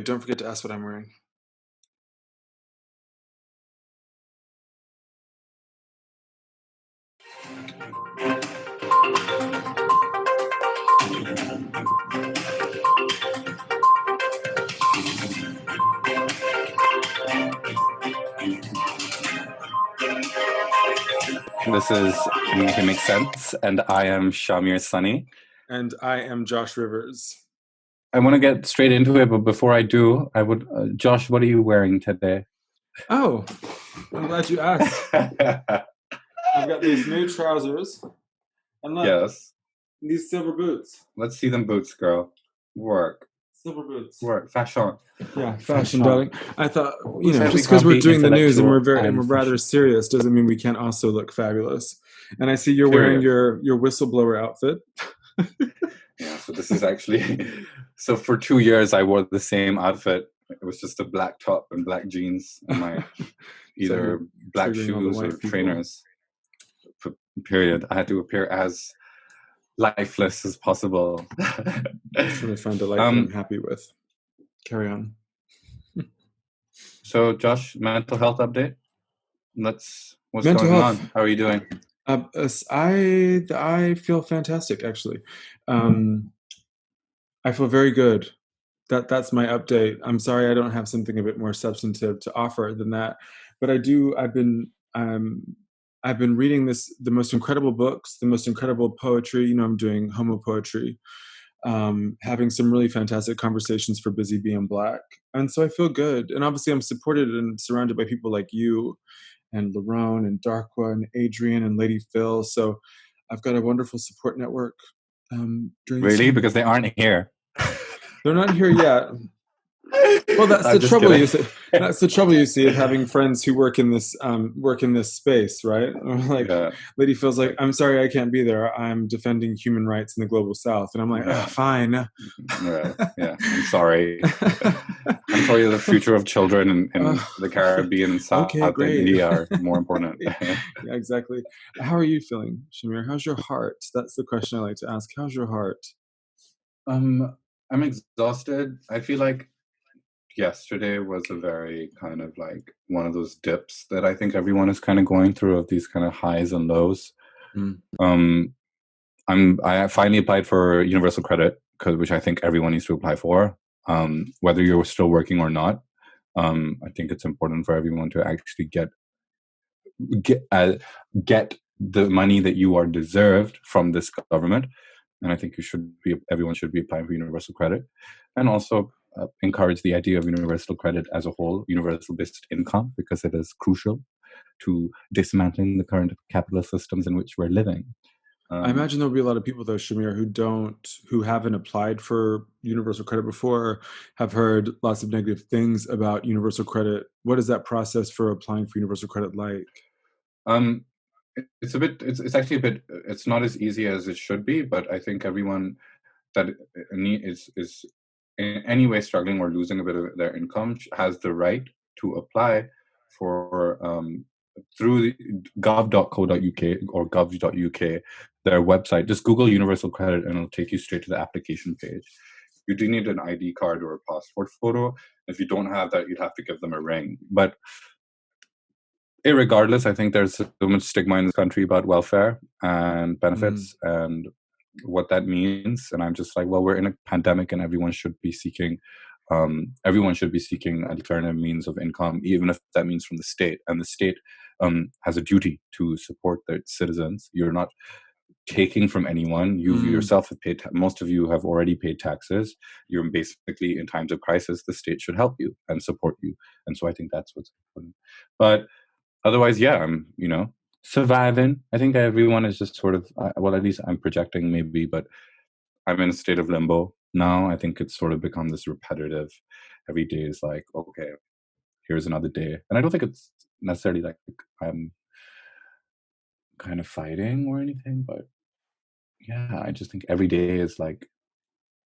Don't forget to ask what I'm wearing. This is Make It Make Sense, and I am Shamir Sunny. And I am Josh Rivers. I want to get straight into it, but before I do, I would, Josh, what are you wearing today? Oh, I'm glad you asked. I've got these new trousers, and look, Yes. these silver boots. Let's see them boots, girl. Work. Silver boots. Work. Fashion. Yeah, fashion, darling. I thought, Very just because we're grumpy, doing the news and we're intellectual, rather fashion. serious doesn't mean we can't also look fabulous. And I see you're wearing your whistleblower outfit. Yeah, so this is actually, so for 2 years I wore the same outfit. It was just a black top and black jeans and my either black shoes or trainers. Period. I had to appear as lifeless as possible. I'm trying to find a life that I'm happy with. Carry on. So, Josh, mental health update. What's mental going health. on? How are you doing? I feel fantastic, actually. I feel very good. That's my update. I'm sorry I don't have something a bit more substantive to offer than that, but I do. I've been reading the most incredible books, the most incredible poetry. You know, I'm doing homo poetry, having some really fantastic conversations for Busy Being Black, and so I feel good. And obviously, I'm supported and surrounded by people like you, and Lerone, and Darkwa, and Adrian, and Lady Phil. So I've got a wonderful support network. Really? Because they aren't here. They're not here yet. Well, that's the trouble. You see, that's the trouble you see of having friends who work in this space, right? Like, yeah. Lady Phil's like, I'm sorry, I can't be there. I'm defending human rights in the global South, and I'm like, fine. Yeah, I'm sorry. I'm sorry. The future of children in the Caribbean and South India are more important. Yeah, exactly. How are you feeling, Shamir? How's your heart? That's the question I like to ask. How's your heart? I'm exhausted. I feel like yesterday was a very kind of like one of those dips that I think everyone is kind of going through, of these kind of highs and lows. I finally applied for universal credit, which I think everyone needs to apply for, whether you're still working or not. I think it's important for everyone to actually get the money that you are deserved from this government. And I think everyone should be applying for universal credit, and also encourage the idea of universal credit as a whole, universal basic income, because it is crucial to dismantling the current capitalist systems in which we're living. I imagine there'll be a lot of people, though, Shamir, who haven't applied for universal credit before, or have heard lots of negative things about universal credit. What is that process for applying for universal credit like? It's not as easy as it should be, but I think everyone that is in any way struggling or losing a bit of their income has the right to apply for through gov.co.uk or gov.uk, their website. Just Google universal credit and it'll take you straight to the application page. You do need an ID card or a passport photo. If you don't have that, you'd have to give them a ring. But irregardless, I think there's so much stigma in this country about welfare and benefits and what that means. And I'm just like, well, we're in a pandemic and everyone should be seeking alternative means of income, even if that means from the state. And the state has a duty to support their citizens. You're not taking from anyone. You yourself have paid. Most of you have already paid taxes. You're basically, in times of crisis, the state should help you and support you. And so I think that's what's important. But otherwise, yeah, I'm, surviving. I think everyone is just sort of, well, at least I'm projecting maybe, but I'm in a state of limbo now. I think it's sort of become this repetitive, every day is like, okay, here's another day. And I don't think it's necessarily like I'm kind of fighting or anything, but yeah, I just think every day is like,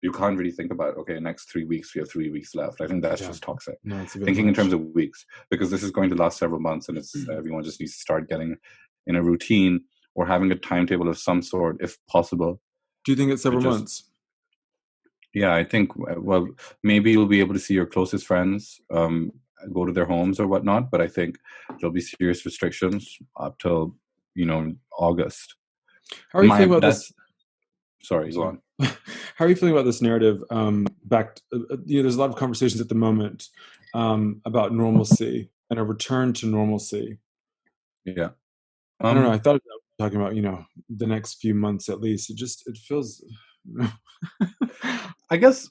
you can't really think about, okay, next 3 weeks, we have 3 weeks left. I think that's just toxic. No, it's a bit thinking much. In terms of weeks, because this is going to last several months, and it's everyone just needs to start getting in a routine or having a timetable of some sort, if possible. Do you think it's several months? Yeah, I think, well, maybe you'll be able to see your closest friends, go to their homes or whatnot, but I think there'll be serious restrictions up till, August. How are you feeling about That's, this? I'm sorry, go sorry. on. How are you feeling about this narrative? There's a lot of conversations at the moment about normalcy and a return to normalcy. Yeah. I don't know. I Um, thought about talking about the next few months at least. It feels. I guess,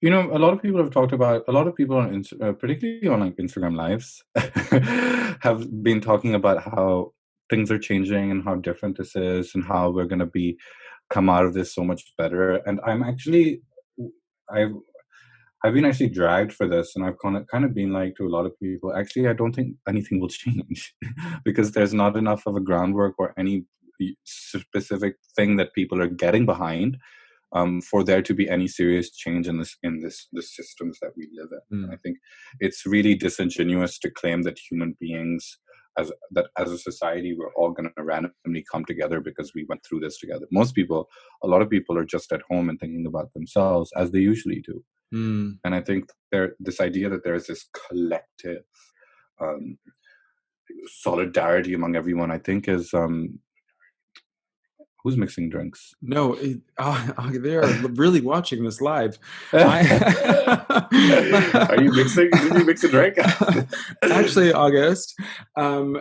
a lot of people have talked about, a lot of people on, particularly on like Instagram lives, have been talking about how things are changing and how different this is and how we're going to come out of this so much better. And I've, I've been actually dragged for this, and I've kind of been like to a lot of people, actually, I don't think anything will change because there's not enough of a groundwork or any specific thing that people are getting behind, for there to be any serious change in the systems that we live in. And I Mm, think it's really disingenuous to claim that human beings, as a society, we're all going to randomly come together because we went through this together. A lot of people are just at home and thinking about themselves as they usually do. mm. And I think this idea that there's this collective, um, solidarity among everyone, I think is, who's mixing drinks? No, they are really watching this live. I Are you mixing? Did you mix a drink? actually, August,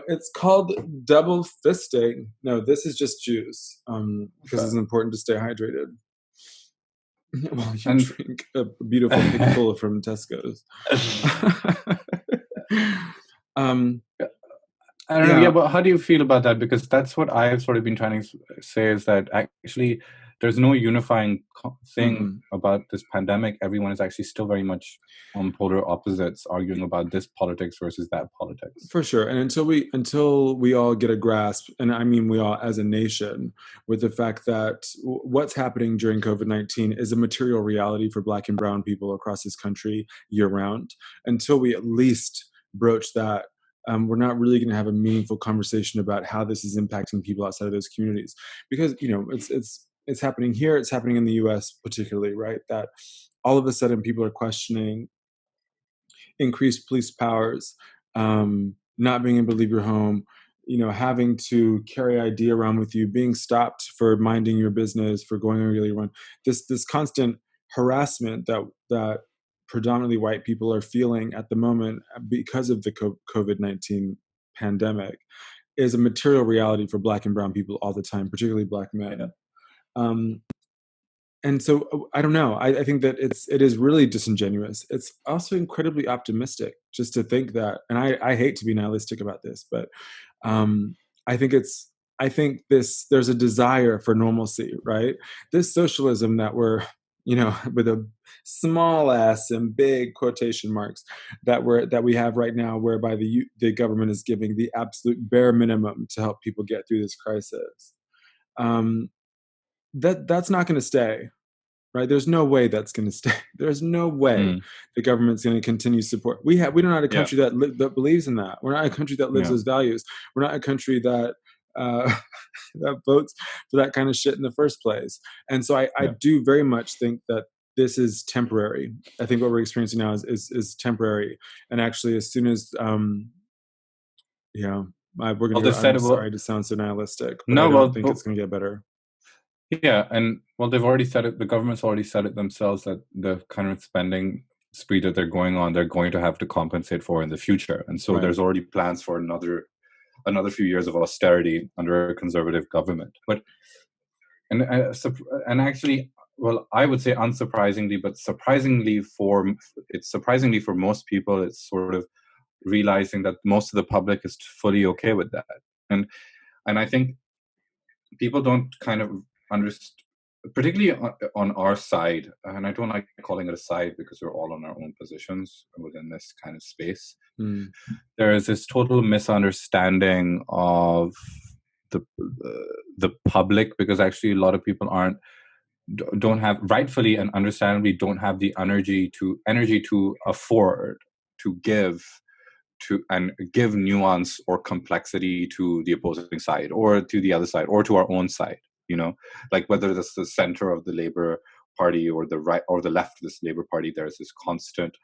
it's called double fisting. No, this is just juice because it's Fair. important to stay hydrated while you And drink a beautiful pink full from Tesco's. um, I don't know. Yeah, yeah. but how do you feel about that? Because that's what I've sort of been trying to say, is that actually there's no unifying thing Mm-mm. about this pandemic. Everyone is actually still very much on polar opposites, arguing about this politics versus that politics. For sure. And until we all get a grasp, and I mean we all as a nation, with the fact that what's happening during COVID-19 is a material reality for Black and brown people across this country year round. Until we at least broach that, we're not really going to have a meaningful conversation about how this is impacting people outside of those communities. Because it's happening here, it's happening in the US particularly, right? That all of a sudden people are questioning increased police powers, not being able to leave your home, having to carry ID around with you, being stopped for minding your business, for going on a really run. This constant harassment that predominantly white people are feeling at the moment because of the COVID-19 pandemic is a material reality for Black and brown people all the time, particularly Black Yeah. men. Um, and so I don't know. I think that it is really disingenuous. It's also incredibly optimistic just to think that. And I hate to be nihilistic about this, but um, I think there's a desire for normalcy, right? This socialism that we're with a small s and big quotation marks that we have right now, whereby the government is giving the absolute bare minimum to help people get through this crisis. Um, that's not going to stay, right? There's no way that's going to stay. There's no way Mm. the government's going to continue support. We don't have a Yeah. country that believes in that. We're not a country that lives Yeah. those values. We're not a country that uh, that votes for that kind of shit in the first place. And so I Yeah. do very much think that this is temporary. I think what we're experiencing now is temporary. And actually, as soon as yeah, we're gonna Well, go. they said I'm about sorry to sound so nihilistic, but I no. don't Well, think it's gonna get better. yeah, and well, they've already said it. The government's already said it themselves that the kind of spending spree that they're going on, they're going to have to compensate for in the future. And so Right. there's already plans for another few years of austerity under a conservative government. But and and actually, well, I would say unsurprisingly, but surprisingly for most people, it's sort of realizing that most of the public is fully okay with that. And and I think people don't kind of understand, particularly on our side, and I don't like calling it a side because we're all on our own positions within this kind of space. Mm, There is this total misunderstanding of the the public, because actually a lot of people don't have, rightfully and understandably, don't have the energy to afford to give nuance or complexity to the opposing side or to the other side or to our own side, like whether that's the center of the labor Party or the right or the left of this Labour Party, there's this constant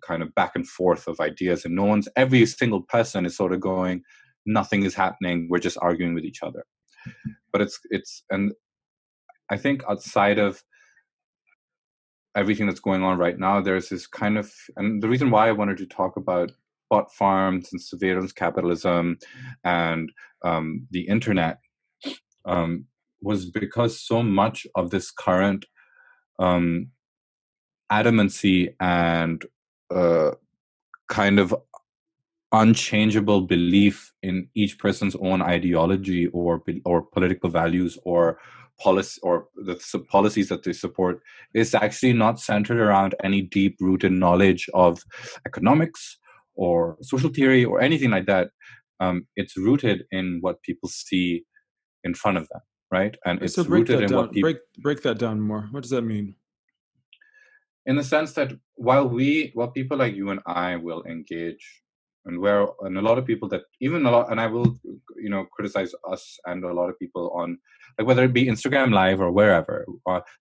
kind of back and forth of ideas, and every single person is sort of going, nothing is happening, we're just arguing with each other. But and I think outside of everything that's going on right now, there's this kind of, and the reason why I wanted to talk about bot farms and surveillance capitalism and the internet was because so much of this current adamancy and kind of unchangeable belief in each person's own ideology or political values or policy or the policies that they support is actually not centered around any deep rooted knowledge of economics or social theory or anything like that. It's rooted in what people see in front of them, right? And So it's break rooted that in what down. people, Break that down more. What does that mean? in the sense that while people like you and I will engage, and a lot of people that even a lot, and I will, criticize us and a lot of people on, like, whether it be Instagram Live or wherever,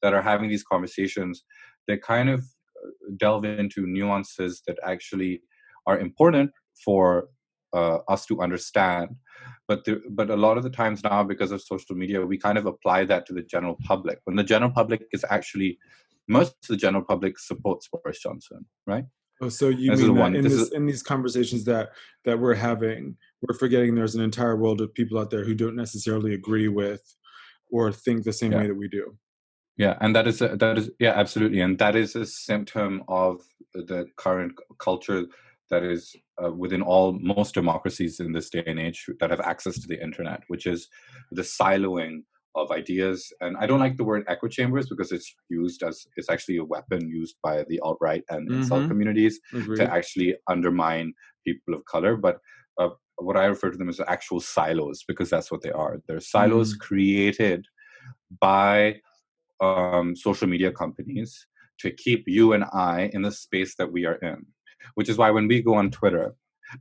that are having these conversations, they kind of delve into nuances that actually are important for us to understand. But a lot of the times now, because of social media, we kind of apply that to the general public, when the general public is actually, most of the general public supports Boris Johnson, right? Oh, so you This is mean that one. in This is these conversations that we're having, we're forgetting there's an entire world of people out there who don't necessarily agree with or think the same yeah, way that we do. yeah, and that is yeah, absolutely, and that is a symptom of the current culture that is within most democracies in this day and age that have access to the internet, which is the siloing of ideas. And I don't like the word echo chambers because it's actually a weapon used by the alt-right and incel Mm-hmm. communities to Agreed. actually undermine people of color. But what I refer to them as actual silos, because that's what they are. They're silos Mm. created by social media companies to keep you and I in the space that we are in. Which is why when we go on Twitter,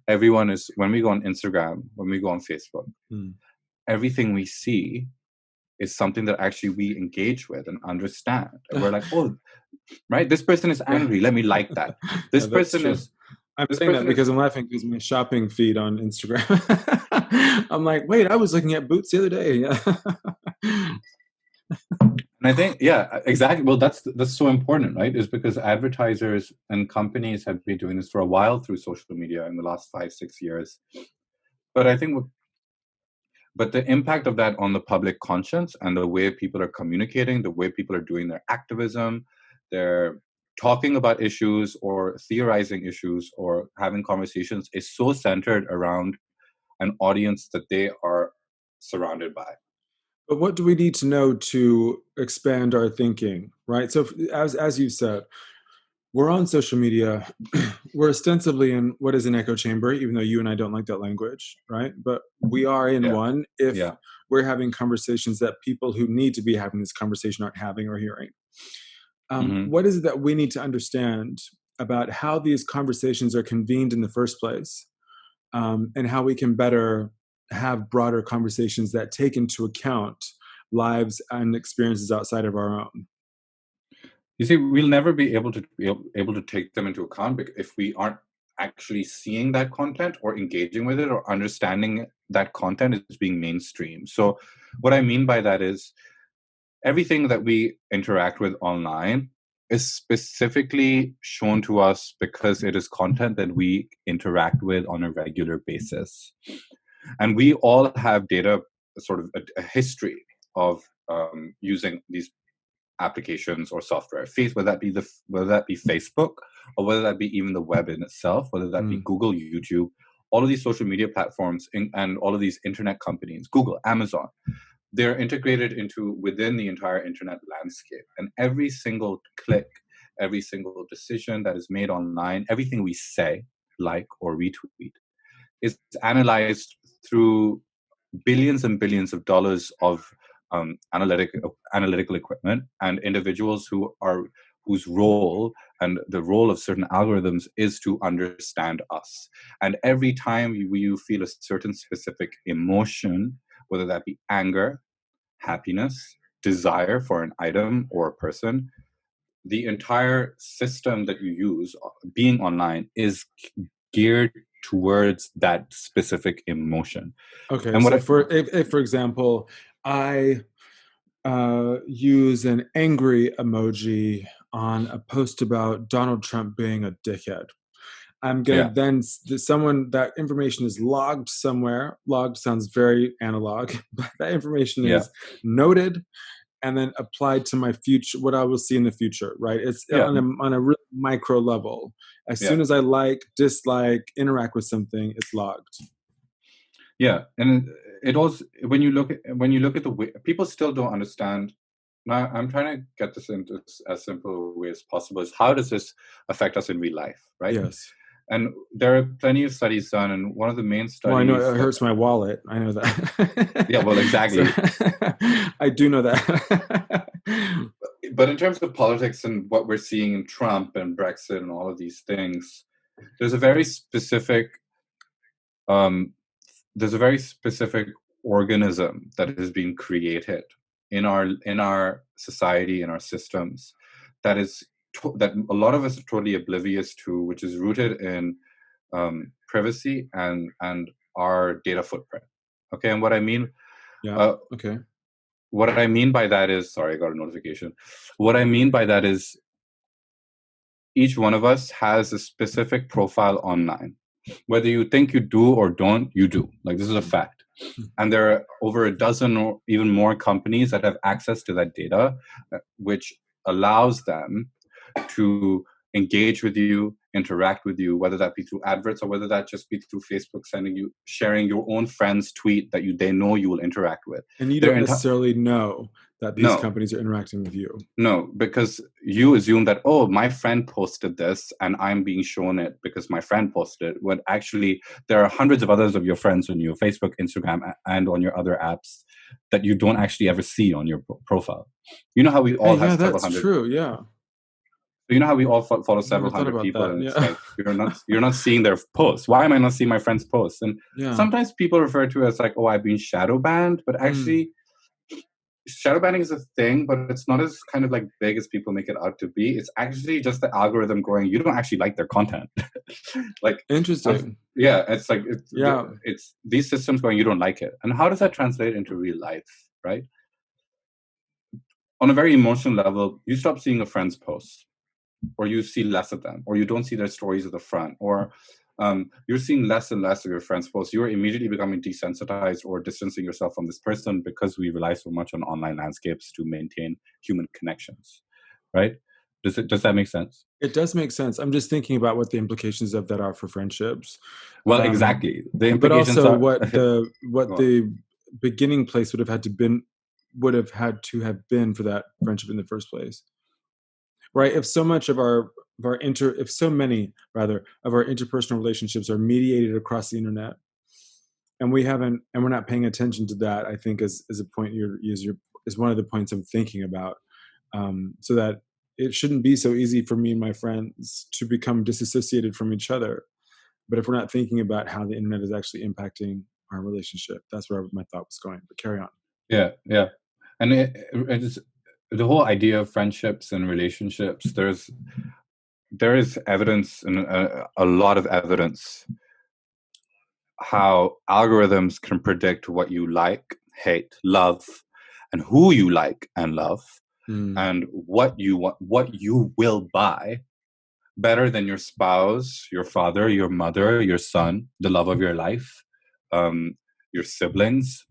when we go on Instagram, when we go on Facebook, Mm. everything we see is something that actually we engage with and understand. And we're like, oh, right, this person is Yeah. angry. Let me like that. Yeah, This that's person true. is, I'm this saying that person is, because I'm laughing because my shopping feed on Instagram. I'm like, wait, I was looking at boots the other day. Yeah. and I think, yeah, exactly. Well, that's so important, right? Is because advertisers and companies have been doing this for a while through social media in the last 5-6 years. But I think But the impact of that on the public conscience and the way people are communicating, the way people are doing their activism, they're talking about issues or theorizing issues or having conversations is so centered around an audience that they are surrounded by. But what do we need to know to expand our thinking, right? So, as you said, we're on social media. We're ostensibly in what is an echo chamber, even though you and I don't like that language, right? But we are in Yeah. one if Yeah. we're having conversations that people who need to be having this conversation aren't having or hearing. Hmm. What is it that we need to understand about how these conversations are convened in the first place, and how we can better have broader conversations that take into account lives and experiences outside of our own? You see, we'll never be able to take them into account if we aren't actually seeing that content or engaging with it or understanding that content is being mainstream. So what I mean by that is everything that we interact with online is specifically shown to us because it is content that we interact with on a regular basis. And we all have data, sort of a history of using these applications or software, whether that be Facebook or whether that be even the web in itself, whether that be Mm, Google, YouTube, all of these social media platforms and all of these internet companies, Google, Amazon, they're integrated into within the entire internet landscape. And every single click, every single decision that is made online, everything we say, like or retweet, is analyzed through billions and billions of dollars of analytical equipment and individuals whose role and the role of certain algorithms is to understand us. And every time you feel a certain specific emotion, whether that be anger, happiness, desire for an item or a person, the entire system that you use being online is geared towards that specific emotion. Okay, And what so I, if for example, I use an angry emoji on a post about Donald Trump being a dickhead, I'm gonna yeah, then someone that information is logged somewhere. Logged sounds very analog, but that information yeah, is noted and then applied to my future, what I will see in the future, right? It's yeah, on a really micro level. As yeah, soon as I like, dislike, interact with something, it's logged. yeah. And it also, when you look at the way people still don't understand. Now, I'm trying to get this into as simple a way as possible. Is how does this affect us in real life, right? Yes. And there are plenty of studies done, and one of the main Well, I know studies it that, hurts my wallet. I know yeah, well, that. So exactly. I do know that. But in terms of politics and what we're seeing in Trump and Brexit and all of these things, there's a very specific um, there's a very specific organism that has been created in our society, in our systems, that is that a lot of us are totally oblivious to, which is rooted in privacy and our data footprint. Okay, and Yeah. uh, Okay. what I mean by that is, sorry, I got a notification. What I mean by that is each one of us has a specific profile online. Whether you think you do or don't, you do. Like, this is a fact. And there are over a dozen or even more companies that have access to that data, which allows them to engage with you, interact with you, whether that be through adverts or whether that just be through Facebook sharing your own friend's tweet that they know you will interact with. And you Their don't entire necessarily know that these No, companies are interacting with you. no, because you assume that, oh, my friend posted this and I'm being shown it because my friend posted it. When actually, there are hundreds of others of your friends on your Facebook, Instagram, and on your other apps that you don't actually ever see on your profile. You know how we Hey, all have yeah, several that's hundred. true. Yeah. You know how we all follow Never several thought hundred about people, that. and it's Yeah. like you're not seeing their posts. Why am I not seeing my friends' posts? And Yeah. sometimes people refer to it as like, oh, I've been shadow banned, but Mm. actually shadow banning is a thing, but it's not as kind of like big as people make it out to be. It's actually just the algorithm going, you don't actually like their content. Like, Interesting. yeah, it's like Yeah. it's these systems going, you don't like it, and how does that translate into real life, right? On a very emotional level, you stop seeing a friend's posts, or you see less of them, or you don't see their stories at the front, or you're seeing less and less of your friends' posts. You're immediately becoming desensitized or distancing yourself from this person because we rely so much on online landscapes to maintain human connections, right? Does that make sense? It does make sense. I'm just thinking about what the implications of that are for friendships. Well, Um, exactly. The but implications also are. what Go on. the beginning place would have had to have been for that friendship in the first place. Right? If so much of our inter if so many rather of our interpersonal relationships are mediated across the internet, and we're not paying attention to that, I think is a point is one of the points I'm thinking about. So that it shouldn't be so easy for me and my friends to become disassociated from each other. But if we're not thinking about how the internet is actually impacting our relationship, that's where my thought was going. But carry on. Yeah, yeah, and it's the whole idea of friendships and relationships. There is evidence and a lot of evidence how algorithms can predict what you like, hate, love, and who you like and love, Mm, and what you want, what you will buy better than your spouse, your father, your mother, your son, the love of your life, um, your siblings.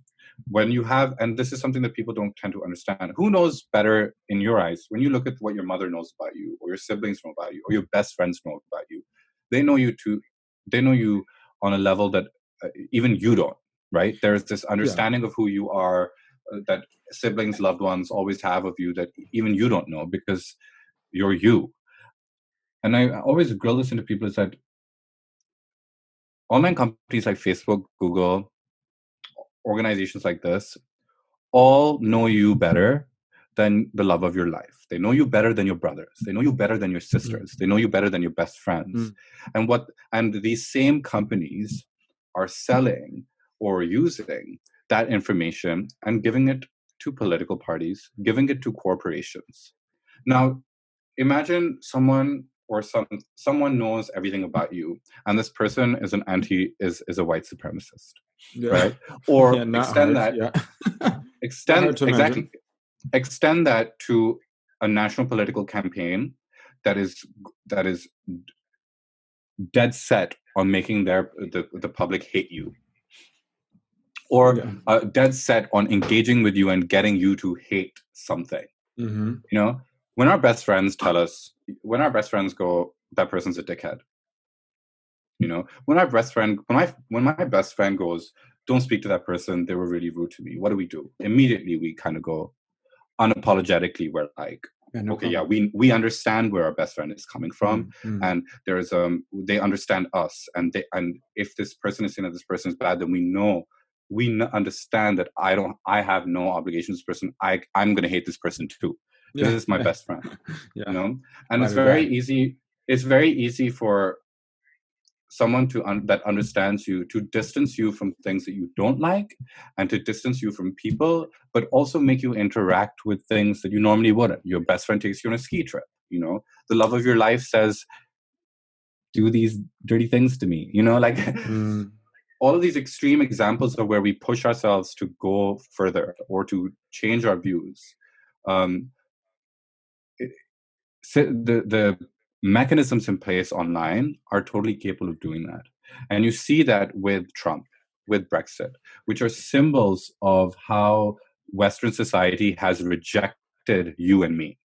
When you have, and this is something that people don't tend to understand, who knows better in your eyes when you look at what your mother knows about you, or your siblings know about you, or your best friends know about you? They know you to, they know you on a level that even you don't, right? There's this yeah. understanding of who you are that siblings, loved ones always have of you that even you don't know because you're you. And I always grill this into people is that online companies like Facebook, Google, organizations like this all know you better than the love of your life. They know you better than your brothers. They know you better than your Mm, sisters. They know you better than your best friends. mm, And these same companies are selling or using that information and giving it to political parties, giving it to corporations. Now, imagine someone knows everything about you, and this person is is a white supremacist, Yeah. right? Or Yeah, not hard. Yeah. Not hard to exactly imagine. extend that to a national political campaign that is dead set on making the public hate you, or Yeah. dead set on engaging with you and getting you to hate something. Mm-hmm. You know, when our best friends when our best friends go, that person's a dickhead. You know, when my best friend goes, don't speak to that person, they were really rude to me. What do? Immediately we kind of go, unapologetically, we're like, Yeah, no okay, yeah, problem. we understand where our best friend is coming from, Mm-hmm. and there's they understand us, and if this person is saying that this person is bad, then understand that I have no obligation to this person. I'm gonna hate this person too, because Yeah. it's my best friend, Yeah. you know. And Ride or die. it's very easy for someone that understands you to distance you from things that you don't like, and to distance you from people, but also make you interact with things that you normally wouldn't. Your best friend takes you on a ski trip, you know. The love of your life says, do these dirty things to me, you know, like Mm. all of these extreme examples of where we push ourselves to go further or to change our views. um, the mechanisms in place online are totally capable of doing that. And you see that with Trump, with Brexit, which are symbols of how Western society has rejected you and me,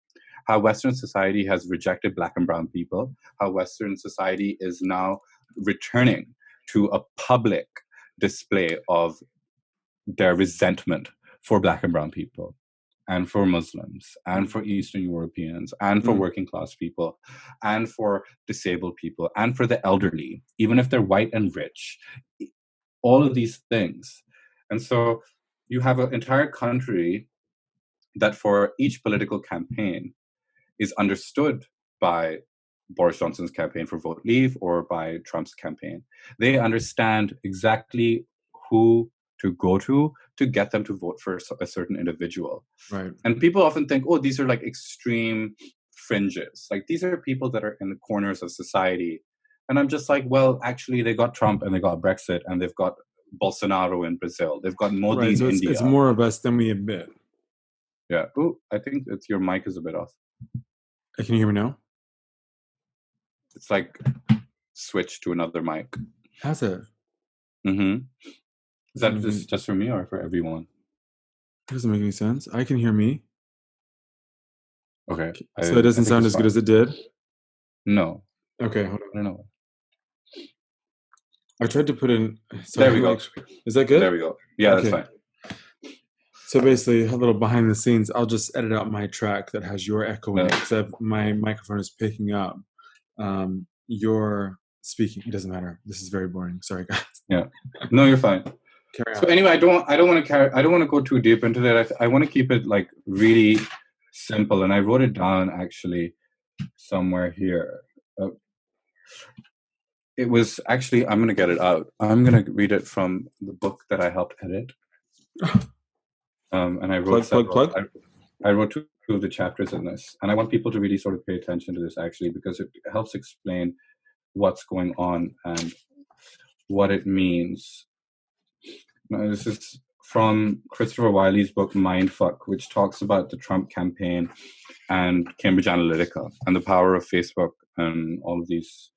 how Western society has rejected Black and brown people, how Western society is now returning to a public display of their resentment for Black and brown people, and for Muslims, and for Eastern Europeans, and for Mm. working class people, and for disabled people, and for the elderly, even if they're white and rich, all of these things. And so you have an entire country that for each political campaign is understood by Boris Johnson's campaign for Vote Leave or by Trump's campaign. They understand exactly who to go to get them to vote for a certain individual. Right. And people often think, oh, these are like extreme fringes. Like these are people that are in the corners of society. And I'm just like, well, actually, they got Trump and they got Brexit and they've got Bolsonaro in Brazil. They've got Modi Right. in So it's India. more of us than we admit. Yeah. Oh, I think it's your mic is a bit off. Can you hear me now? It's like switch to another mic. How's it? Mm-hmm. Is that It just for me or for everyone? doesn't make any sense. I can hear me. Okay. So it I doesn't think sound it's as good fine. as it did? No. Okay, hold I on. don't know. I tried to put in. Sorry, There we go. is that good? There we go. Yeah, that's Okay. fine. So basically, a little behind the scenes, I'll just edit out my track that has your echo in it because my microphone is picking up your speaking. It doesn't matter. This is very boring. Sorry, guys. Yeah. No, you're fine. Carry So on. anyway, I don't want to go too deep into that. I want to keep it like really simple, and I wrote it down actually somewhere here. It was actually, I'm going to get it out. I'm going to read it from the book that I helped edit. And I wrote Plug. I wrote two of the chapters in this, and I want people to really sort of pay attention to this actually, because it helps explain what's going on and what it means. Now, this is from Christopher Wiley's book Mindfuck, which talks about the Trump campaign and Cambridge Analytica and the power of Facebook and all of these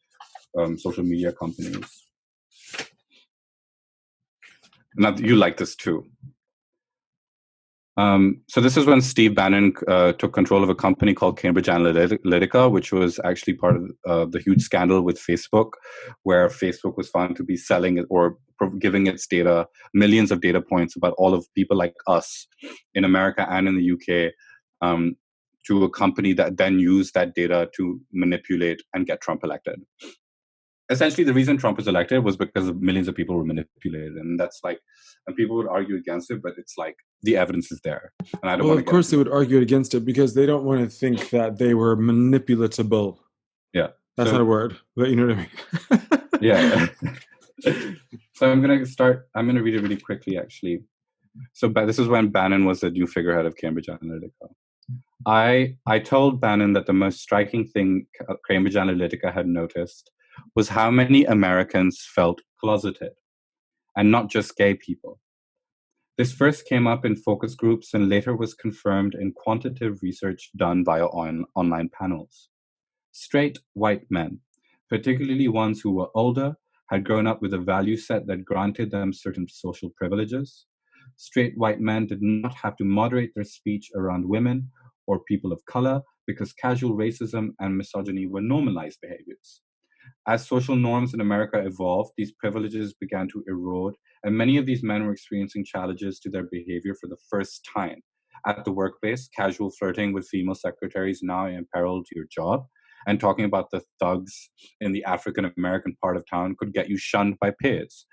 social media companies. Now, you like this too. So this is when Steve Bannon took control of a company called Cambridge Analytica, which was actually part of the huge scandal with Facebook, where Facebook was found to be selling or giving its data, millions of data points about all of people like us in America and in the UK, to a company that then used that data to manipulate and get Trump elected. Essentially, the reason Trump was elected was because millions of people were manipulated, and that's like, and people would argue against it, but it's like the evidence is there, and I don't Well, want to of get course into they would argue against it because they don't want to think that they were manipulatable. Yeah, that's not a word, but you know what I mean. Yeah. So I'm gonna read it really quickly, actually. So this is when Bannon was the new figurehead of Cambridge Analytica. I told Bannon that the most striking thing Cambridge Analytica had noticed was how many Americans felt closeted, and not just gay people. This first came up in focus groups and later was confirmed in quantitative research done via online panels. Straight white men, particularly ones who were older, had grown up with a value set that granted them certain social privileges. Straight white men did not have to moderate their speech around women or people of color because casual racism and misogyny were normalized behaviors. As social norms in America evolved, these privileges began to erode, and many of these men were experiencing challenges to their behavior for the first time. At the workplace, casual flirting with female secretaries now imperiled your job, and talking about the thugs in the African American part of town could get you shunned by peers.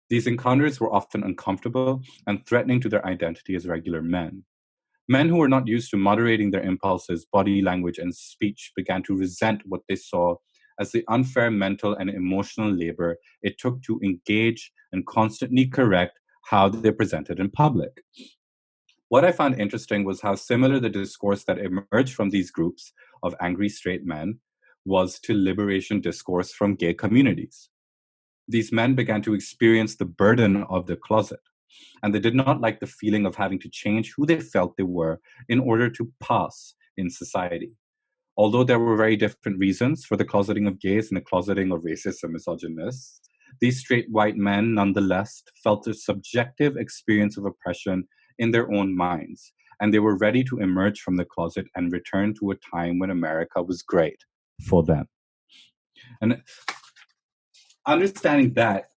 These encounters were often uncomfortable and threatening to their identity as regular men. Men who were not used to moderating their impulses, body language, and speech began to resent what they saw as the unfair mental and emotional labor it took to engage and constantly correct how they presented in public. What I found interesting was how similar the discourse that emerged from these groups of angry straight men was to liberation discourse from gay communities. These men began to experience the burden of the closet, and they did not like the feeling of having to change who they felt they were in order to pass in society. Although there were very different reasons for the closeting of gays and the closeting of racists and misogynists, these straight white men nonetheless felt a subjective experience of oppression in their own minds, and they were ready to emerge from the closet and return to a time when America was great for them. And understanding that,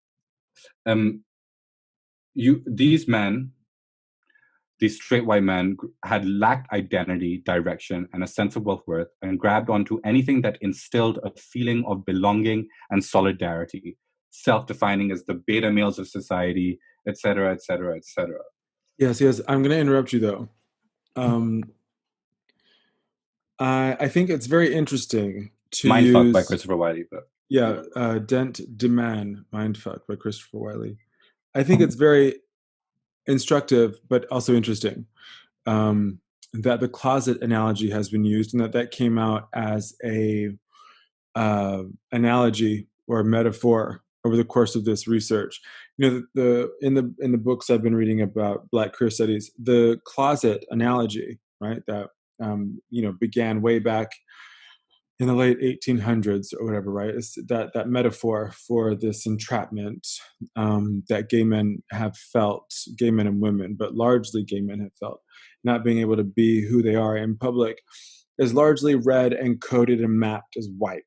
um, these men, these straight white men, had lacked identity, direction, and a sense of self-worth, and grabbed onto anything that instilled a feeling of belonging and solidarity, self-defining as the beta males of society, etc., etc., etc. Yes, yes. I'm going to interrupt you though. Um, I think it's very interesting to Mindfuck by use, Christopher Wiley, but yeah, Dent Deman, Mindfuck by Christopher Wiley. I think it's very instructive, but also interesting that the closet analogy has been used, and that came out as a analogy or a metaphor over the course of this research. You know, in the books I've been reading about Black queer studies, the closet analogy, right, that began way back in the late 1800s or whatever, right? It's that metaphor for this entrapment that gay men have felt, gay men and women, but largely gay men have felt, not being able to be who they are in public, is largely read and coded and mapped as white,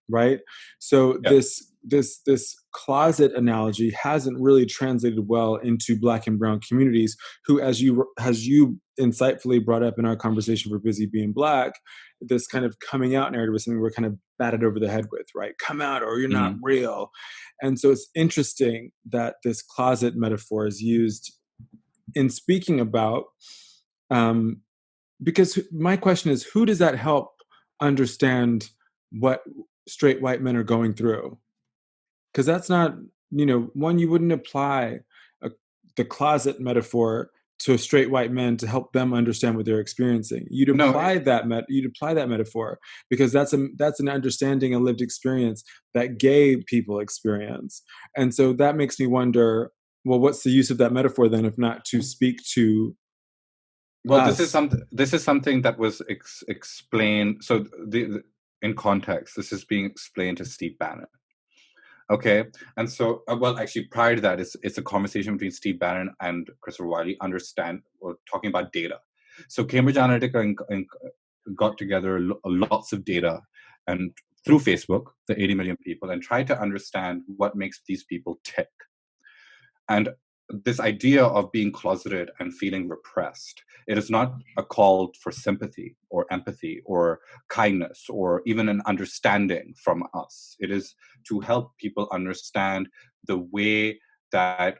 right? So yeah. this closet analogy hasn't really translated well into Black and brown communities, who, as you insightfully brought up in our conversation for Busy Being Black, this kind of coming out narrative is something we're kind of batted over the head with, right? Come out or you're not real. And so it's interesting that this closet metaphor is used in speaking about, because my question is, who does that help understand what straight white men are going through? Because that's not, one, you wouldn't apply the closet metaphor to straight white men to help them understand what they're experiencing. You'd No, apply that metaphor because that's an understanding, a lived experience that gay people experience. And so that makes me wonder, well, what's the use of that metaphor then, if not to speak to well, us? this is something that was explained. So in context, this is being explained to Steve Bannon. Okay, and so well, actually, prior to that, it's a conversation between Steve Bannon and Christopher Wiley, or talking about data. So Cambridge Analytica got together lots of data, and through Facebook, the 80 million people, and tried to understand what makes these people tick. And this idea of being closeted and feeling repressed, it is not a call for sympathy or empathy or kindness or even an understanding from us. It is to help people understand the way that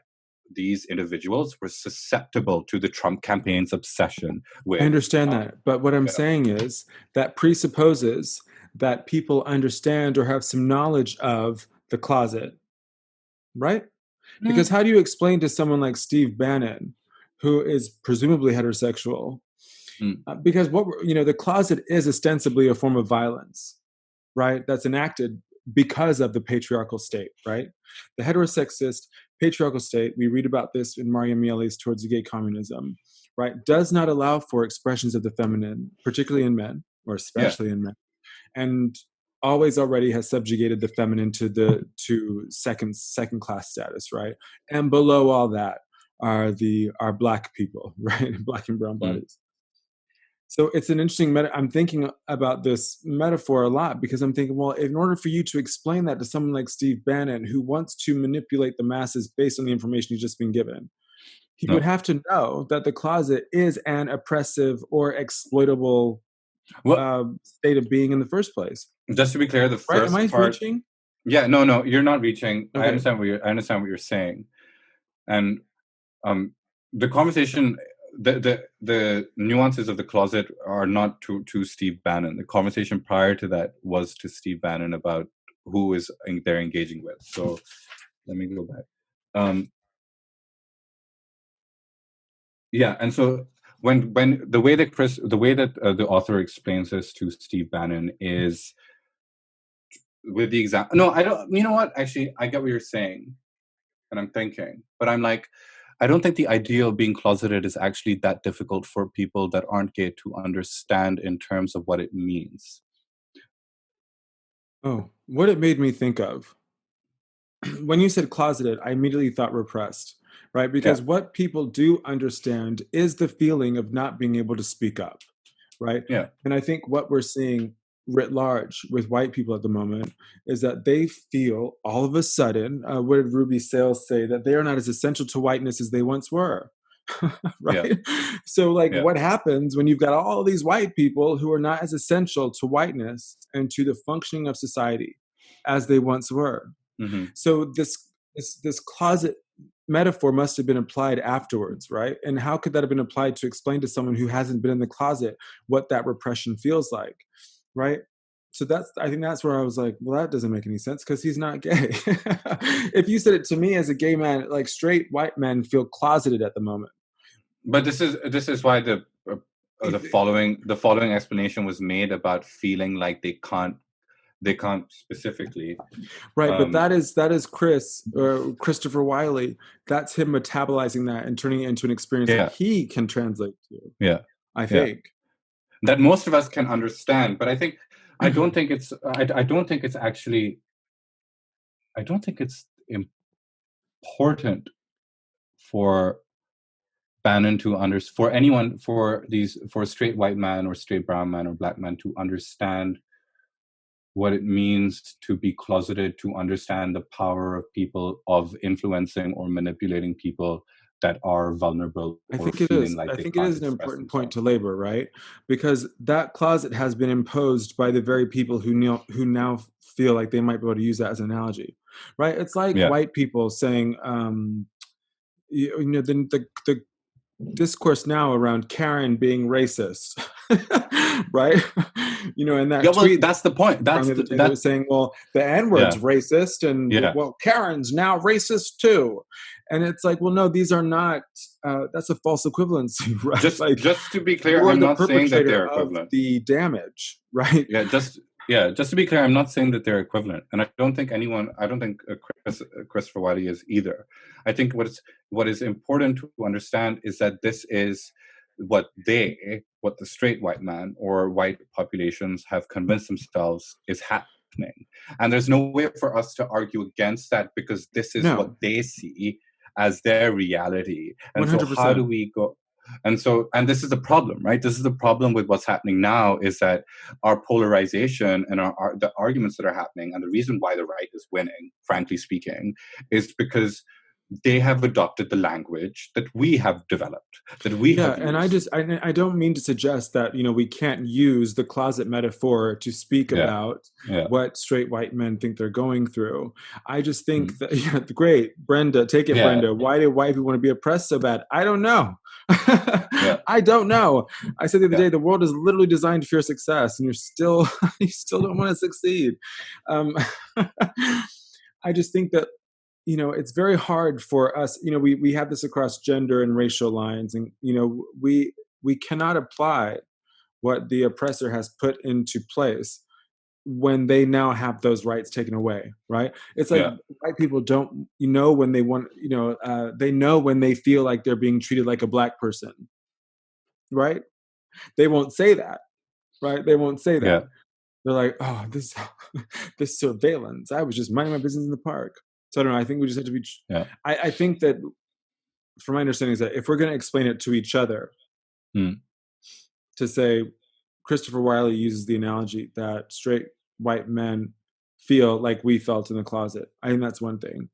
these individuals were susceptible to the Trump campaign's obsession I with. understand that. But what I'm saying is that presupposes that people understand or have some knowledge of the closet, right? Because Mm, how do you explain to someone like Steve Bannon, who is presumably heterosexual, mm, because the closet is ostensibly a form of violence, right? That's enacted because of the patriarchal state, right? The heterosexist patriarchal state, we read about this in Maria Miele's Towards the Gay Communism, right? Does not allow for expressions of the feminine, particularly in men, or yeah. especially in men, and always already has subjugated the feminine to second class status, right? And below all that are black people, right? Black and brown Mm. bodies. So it's an interesting I'm thinking about this metaphor a lot because I'm thinking, well, in order for you to explain that to someone like Steve Bannon, who wants to manipulate the masses based on the information he's just been given, he would No. have to know that the closet is an oppressive or exploitable Well, state of being in the first place. just to be clear, the Right? Am first I part, reaching? yeah, no, no, you're not reaching. Okay. I understand what you're saying, and um, the conversation, the nuances of the closet are not to Steve Bannon. The conversation prior to that was to Steve Bannon about who is they're engaging with. So let me go back. Um, yeah, and so when the way that the author explains this to Steve Bannon is with the example. No, I don't. You know what? Actually, I get what you're saying, and I'm thinking, but I'm like, I don't think the idea of being closeted is actually that difficult for people that aren't gay to understand in terms of what it means. Oh, what it made me think of when you said closeted, I immediately thought repressed, right? Yeah, Because what people do understand is the feeling of not being able to speak up, right? yeah, And I think what we're seeing writ large with white people at the moment is that they feel all of a sudden, what did Ruby Sales say? That they are not as essential to whiteness as they once were. yeah, Right? So, like, yeah. what happens when you've got all these white people who are not as essential to whiteness and to the functioning of society as they once were? Hmm. So this closet metaphor must have been applied afterwards, right? And how could that have been applied to explain to someone who hasn't been in the closet what that repression feels like, right? So I think that's where I was like, well, that doesn't make any sense because he's not gay. If you said it to me as a gay man, like straight white men feel closeted at the moment. But this is why the following explanation was made about feeling like they can't specifically. Right, but Um, that is Christopher Wiley. That's him metabolizing that and turning it into an experience that yeah, he can translate to. yeah, I yeah. think. That most of us can understand, but I don't think it's I don't think it's actually I don't think it's important for Bannon to for anyone for a straight white man or straight brown man or black man to understand what it means to be closeted, to understand the power of people of influencing or manipulating people that are vulnerable I or think it feeling is. like I they think it can't is an express important point themselves. to labor, right? Because that closet has been imposed by the very people who now feel like they might be able to use that as an analogy, right? It's like Yeah. white people saying, the discourse now around Karen being racist, right? In Yeah, that well, tweet that's the point. from That's the the, other day, they were that saying, well, the N word's yeah, racist, and yeah. well, Karen's now racist too. And it's like, well, no, these are not. That's a false equivalency, right? Like Just to be clear, you're I'm the not saying that perpetrator they're of equivalent. the damage, right? Just to be clear, I'm not saying that they're equivalent, and I don't think Christopher Wiley is either. I think what is important to understand is that this is what the straight white man or white populations have convinced themselves is happening, and there's no way for us to argue against that because this is what No, they see as their reality. And so, how do 100%. we go? And this is the problem, right? This is the problem with what's happening now is that our polarization and the arguments that are happening and the reason why the right is winning, frankly speaking, is because they have adopted the language that we have developed, that we Yeah, have and used. I don't mean to suggest that we can't use the closet metaphor to speak Yeah, about yeah. what straight white men think they're going through. I just think Mm. that yeah, great, Brenda, take it, Yeah, Brenda. Why do white people want to be oppressed so bad? I don't know. yeah, I don't know. I said the other yeah. day, the world is literally designed for your success, and you're still you still don't want to succeed. Um, I just think that it's very hard for us. We have this across gender and racial lines, and we cannot apply what the oppressor has put into place when they now have those rights taken away, right? It's like Yeah. white people don't, when they want, they know when they feel like they're being treated like a black person, right? They won't say that, right? They won't say that. Yeah. They're like, oh, this this surveillance. I was just minding my business in the park. So I don't know. I think we just have to be. Yeah. I think that, from my understanding, is that if we're going to explain it to each other, Mm. to say, Christopher Wiley uses the analogy that straight white men feel like we felt in the closet. I think that's one thing.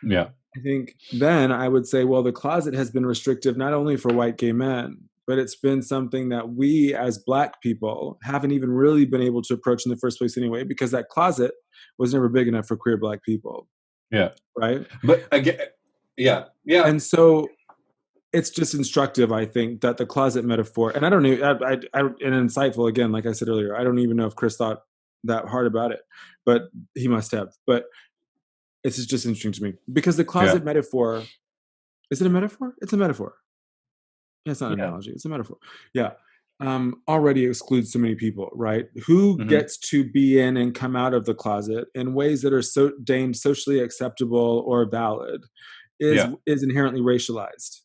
Yeah. I think then I would say, well, the closet has been restrictive not only for white gay men, but it's been something that we as black people haven't even really been able to approach in the first place anyway, because that closet was never big enough for queer black people. Yeah. Right. But again, yeah. Yeah. And so it's just instructive, I think, that the closet metaphor, and I don't know, and insightful again, like I said earlier, I don't even know if Chris thought that hard about it, but he must have. But it's just interesting to me because the Yeah. closet metaphor, is it a metaphor? It's a metaphor. Yeah, it's not an Yeah. analogy. It's a metaphor. Yeah. Already excludes so many people, right? Who Mm-hmm. gets to be in and come out of the closet in ways that are so deemed socially acceptable or valid Yeah. is inherently racialized,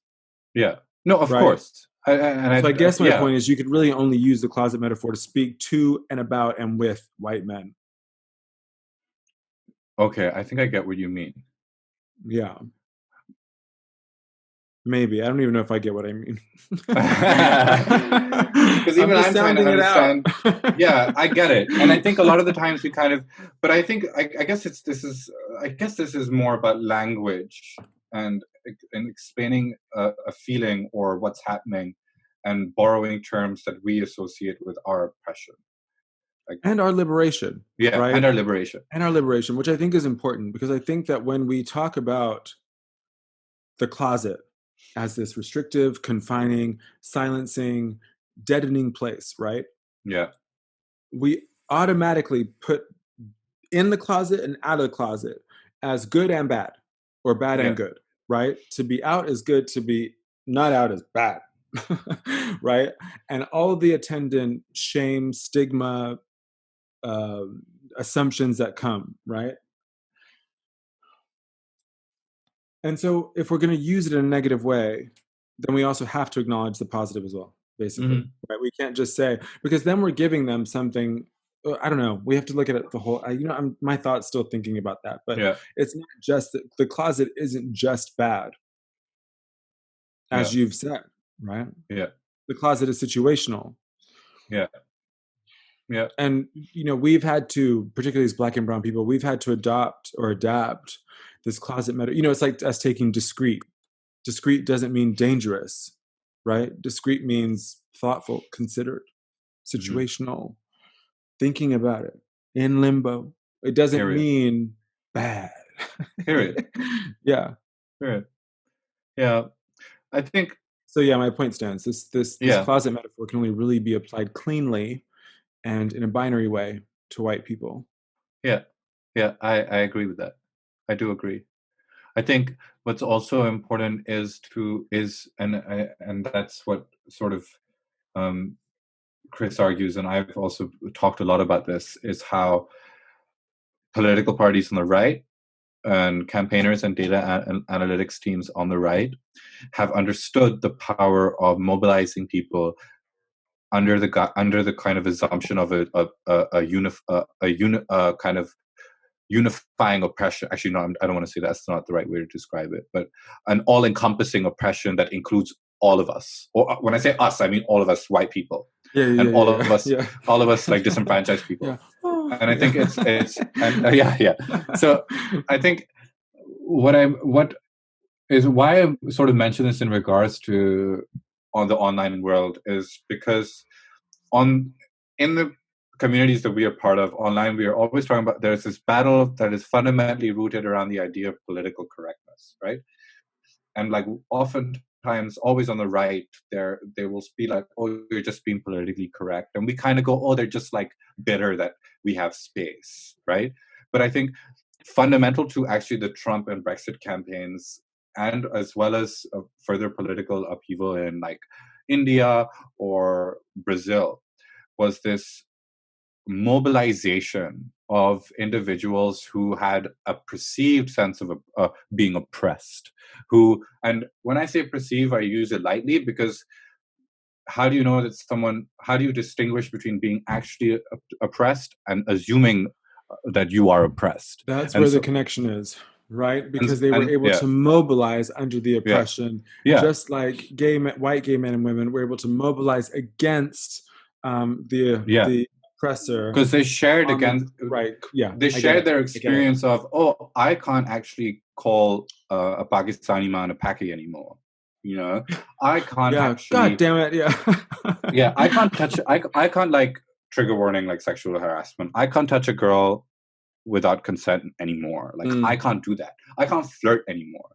Yeah. No, of right? course. So I guess my Yeah. point is you could really only use the closet metaphor to speak to and about and with white men. Okay, I think I get what you mean. Yeah. Maybe. I don't even know if I get what I mean. Because I'm even just I'm trying to sounding it out. understand. Yeah, I get it, and I think a lot of the times we kind of, but I think I guess this is more about language and explaining a feeling or what's happening, and borrowing terms that we associate with our oppression. Like, And our liberation, yeah, right? and our liberation. And our liberation, which I think is important, because I think that when we talk about the closet as this restrictive, confining, silencing, deadening place, right? Yeah, We automatically put in the closet and out of the closet as good and bad, or bad and yeah, good, right? To be out is good, to be not out is bad, right? And all of the attendant shame, stigma, uh, assumptions that come, right? And so if we're going to use it in a negative way, then we also have to acknowledge the positive as well, basically, hmm right? We can't just say, because then we're giving them something. I don't know. We have to look at it the whole. My thoughts still thinking about that, but yeah, it's not just that the closet isn't just bad, yeah, as you've said, right? yeah, The closet is situational, yeah, yeah, and we've had to, particularly as black and brown people, we've had to adopt or adapt this closet meta. It's like us taking discrete. Discrete doesn't mean dangerous, right? Discrete means thoughtful, considered, hmm situational, thinking about it, in limbo. It doesn't period, mean bad. period, Yeah. period. Yeah, I think, So yeah, my point stands. This yeah, closet metaphor can only really be applied cleanly and in a binary way to white people. yeah, yeah. I agree with that. I do agree. I think what's also important and that's what sort of um, Chris argues, and I've also talked a lot about this, is how political parties on the right and campaigners and data analytics teams on the right have understood the power of mobilizing people under the kind of assumption of a kind of unifying oppression. Actually, no, I don't want to say that's not the right way to describe it, but an all-encompassing oppression that includes all of us. Or when I say us, I mean all of us white people, Yeah, and yeah, yeah, yeah, all of us like disenfranchised yeah, people. oh, And I think yeah. it's and yeah, yeah. So I think what is why I sort of mention this in regards to on the online world is because on in the communities that we are part of online, we are always talking about there's this battle that is fundamentally rooted around the idea of political correctness, right? And like oftentimes, always on the right, they will be like, "Oh, you're just being politically correct," and we kind of go, "Oh, they're just like bitter that we have space," right? But I think fundamental to actually the Trump and Brexit campaigns, and as well as further political upheaval in like India or Brazil, was this mobilization of individuals who had a perceived sense of being oppressed. Who, and when I say perceive, I use it lightly, because how do you know that someone, how do you distinguish between being actually oppressed and assuming that you are oppressed? That's And where the so, connection is, right? Because they were and able yeah, to mobilize under the yeah, oppression, yeah, just like white gay men and women were able to mobilize against yeah, the oppressor because they shared on the against, right. Yeah, they I get shared it. their I get it. experience of, oh, I can't actually call a Pakistani man a Paki anymore. You know, I can't Yeah. God actually, damn it. Yeah. yeah, I can't touch, I can't, like, trigger warning, like sexual harassment. I can't touch a girl without consent anymore. Like, I Mm. can't do that. I can't flirt anymore.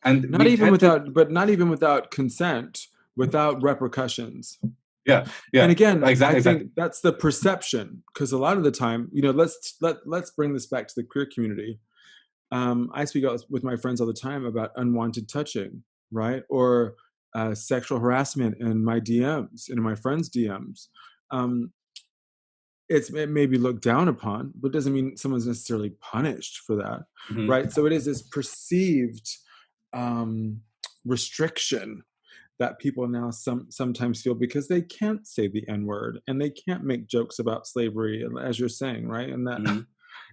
And Not we even tend to, without, but not even without consent, without repercussions. yeah, And yeah, again, I exactly, think exactly. that's the perception, because a lot of the time, let's bring this back to the queer community. I speak out with my friends all the time about unwanted touching, right? Or sexual harassment in my DMs, in my friends' DMs. Um, it may be looked down upon, but it doesn't mean someone's necessarily punished for that, Hmm. right? So it is this perceived um, restriction that people now sometimes feel because they can't say the N word and they can't make jokes about slavery, as you're saying, right? And that Hmm.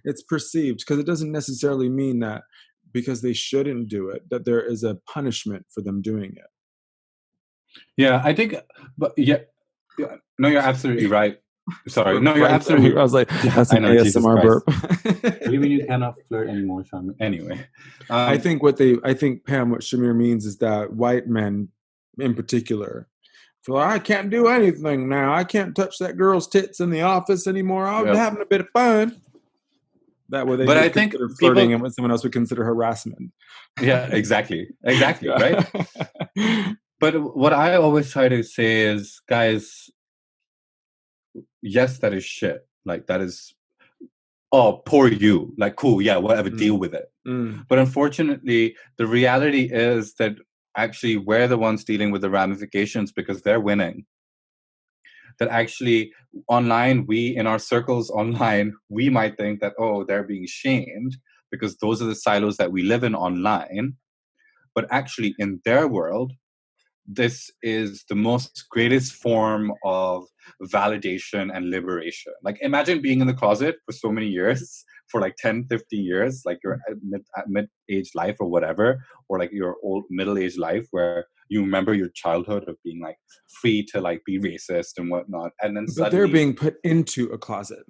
it's perceived, because it doesn't necessarily mean that because they shouldn't do it that there is a punishment for them doing it. Yeah, I think, but yeah, yeah, no, you're absolutely right. Sorry, Burp no, you're right there. I absolutely. was like, Yeah, that's I an know, Jesus ASMR burp. Christ. What do you mean you cannot flirt anymore, Shami? Anyway, um, I think, Pam, what Shamir means is that white men in particular feel like, I can't do anything now. I can't touch that girl's tits in the office anymore. I'm yeah, having a bit of fun. That way they but I would think consider flirting people, and what someone else would consider harassment. yeah, exactly, exactly, right? Yeah. But what I always try to say is, guys, yes, that is shit. Like, that is, oh, poor you. Like, cool, yeah, whatever, deal Mm, with it. mm. But unfortunately, the reality is that actually we're the ones dealing with the ramifications, because they're winning. That actually online, we, in our circles online, we might think that, oh, they're being shamed because those are the silos that we live in online. But actually, in their world, this is the most greatest form of validation and liberation. Like, imagine being in the closet for so many years, for like 10, 15 years, like your mid-age life or whatever, or like your old middle-aged life, where you remember your childhood of being like free to like be racist and whatnot, and then But they're suddenly, being put into a closet.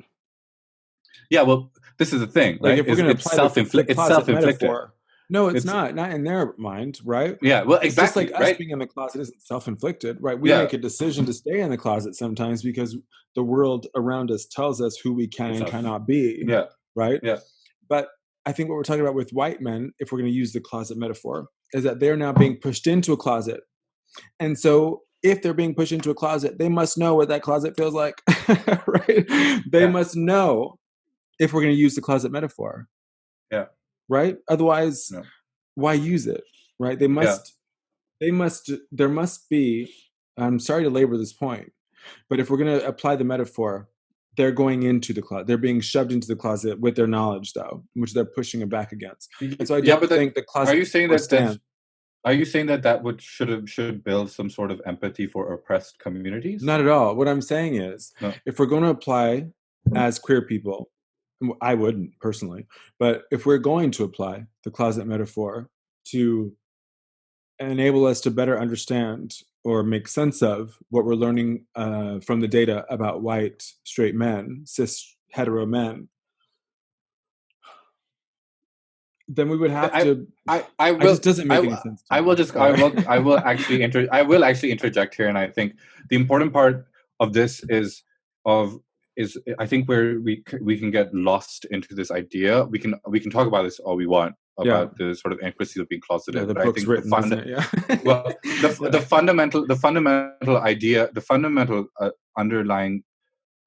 yeah, well, this is the thing, Like, right? if we're Is going to it's apply the it's closet self-inflicted. metaphor, no, it's It's, not in their mind, right? yeah, well, It's just like exactly, us right? being in the closet isn't self-inflicted, right? We Yeah, make a decision to stay in the closet sometimes because the world around us tells us who we can it's and us. cannot be, Yeah, right? yeah. But I think what we're talking about with white men, if we're going to use the closet metaphor, is that they're now being pushed into a closet. And so if they're being pushed into a closet, they must know what that closet feels like, right? They Yeah, must know, if we're going to use the closet metaphor, yeah, right? Otherwise, yeah, why use it, right? yeah. There must be, I'm sorry to labor this point, but if we're going to apply the metaphor, they're going into the closet. They're being shoved into the closet with their knowledge, though, which they're pushing it back against. And so I Yeah, don't but that, think the are closet you saying metaphor that stands. are you saying that that would should build some sort of empathy for oppressed communities? Not at all. What I'm saying is, No. if we're going to apply as queer people, I wouldn't personally, but if we're going to apply the closet metaphor to enable us to better understand or make sense of what we're learning from the data about white straight men, cis hetero men, then we would have I to. I It just will doesn't make any sense to I will me. just Sorry. I will actually interject here, and I think the important part of this of is I think where we can get lost into this idea. We can talk about this all we want Yeah, about the sort of intricacies of being yeah. closeted, The but I book's think written, isn't it? Yeah, well, yeah. the fundamental idea, the fundamental underlying